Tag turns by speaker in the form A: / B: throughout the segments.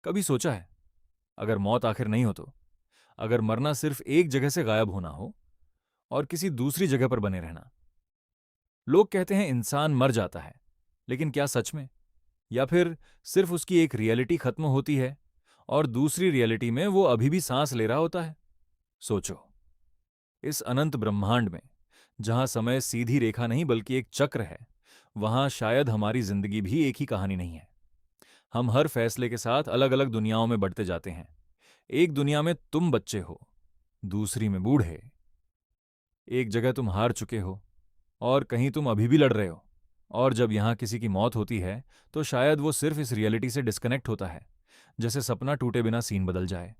A: कभी सोचा है, अगर मौत आखिर नहीं हो तो? अगर मरना सिर्फ एक जगह से गायब होना हो और किसी दूसरी जगह पर बने रहना। लोग कहते हैं इंसान मर जाता है, लेकिन क्या सच में? या फिर सिर्फ उसकी एक रियलिटी खत्म होती है और दूसरी रियलिटी में वो अभी भी सांस ले रहा होता है? सोचो, इस अनंत ब्रह्मांड में जहां समय सीधी रेखा नहीं बल्कि एक चक्र है, वहां शायद हमारी जिंदगी भी एक ही कहानी नहीं है। हम हर फैसले के साथ अलग अलग दुनियाओं में बढ़ते जाते हैं। एक दुनिया में तुम बच्चे हो, दूसरी में बूढ़े। एक जगह तुम हार चुके हो और कहीं तुम अभी भी लड़ रहे हो। और जब यहां किसी की मौत होती है तो शायद वो सिर्फ इस रियलिटी से डिस्कनेक्ट होता है। जैसे सपना टूटे बिना सीन बदल जाए।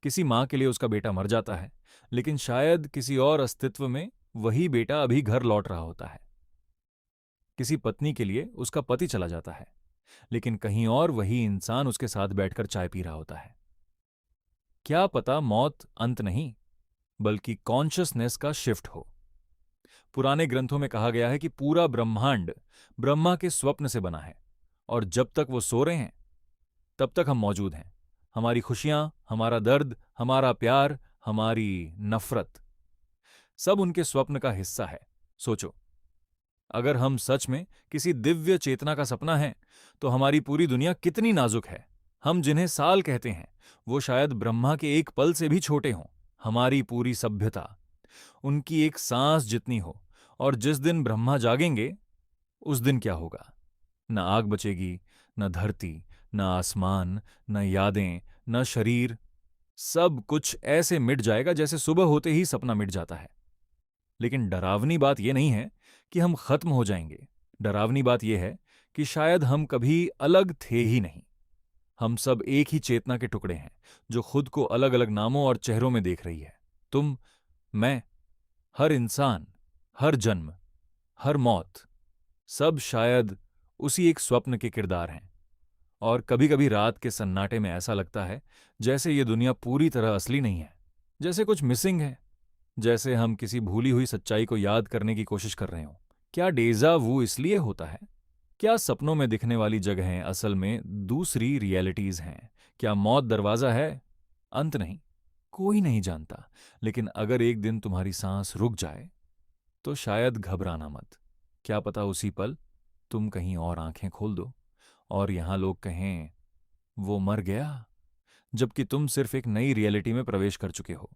A: किसी मां के लिए उसका बेटा मर जाता है, लेकिन शायद किसी और अस्तित्व में वही बेटा अभी घर लौट रहा होता है। किसी पत्नी के लिए उसका पति चला जाता है, लेकिन कहीं और वही इंसान उसके साथ बैठकर चाय पी रहा होता है। क्या पता मौत अंत नहीं, बल्कि कॉन्शियसनेस का शिफ्ट हो। पुराने ग्रंथों में कहा गया है कि पूरा ब्रह्मांड ब्रह्मा के स्वप्न से बना है, और जब तक वो सो रहे हैं तब तक हम मौजूद हैं। हमारी खुशियां, हमारा दर्द, हमारा प्यार, हमारी नफरत, सब उनके स्वप्न का हिस्सा है। सोचो, अगर हम सच में किसी दिव्य चेतना का सपना है, तो हमारी पूरी दुनिया कितनी नाजुक है। हम जिन्हें साल कहते हैं, वो शायद ब्रह्मा के एक पल से भी छोटे हों। हमारी पूरी सभ्यता उनकी एक सांस जितनी हो। और जिस दिन ब्रह्मा जागेंगे, उस दिन क्या होगा? न आग बचेगी, न धरती, न आसमान, न यादें, न शरीर। सब कुछ ऐसे मिट जाएगा जैसे सुबह होते ही सपना मिट जाता है। लेकिन डरावनी बात यह नहीं है कि हम खत्म हो जाएंगे। डरावनी बात यह है कि शायद हम कभी अलग थे ही नहीं। हम सब एक ही चेतना के टुकड़े हैं, जो खुद को अलग अलग नामों और चेहरों में देख रही है। तुम, मैं, हर इंसान, हर जन्म, हर मौत, सब शायद उसी एक स्वप्न के किरदार हैं। और कभी कभी रात के सन्नाटे में ऐसा लगता है जैसे ये दुनिया पूरी तरह असली नहीं है, जैसे कुछ मिसिंग है, जैसे हम किसी भूली हुई सच्चाई को याद करने की कोशिश कर रहे हों। क्या डेजा वू इसलिए होता है? क्या सपनों में दिखने वाली जगहें असल में दूसरी रियलिटीज हैं? क्या मौत दरवाजा है, अंत नहीं? कोई नहीं जानता। लेकिन अगर एक दिन तुम्हारी सांस रुक जाए, तो शायद घबराना मत। क्या पता उसी पल तुम कहीं और आंखें खोल दो और यहां लोग कहें, वो मर गया, जबकि तुम सिर्फ एक नई रियलिटी में प्रवेश कर चुके हो।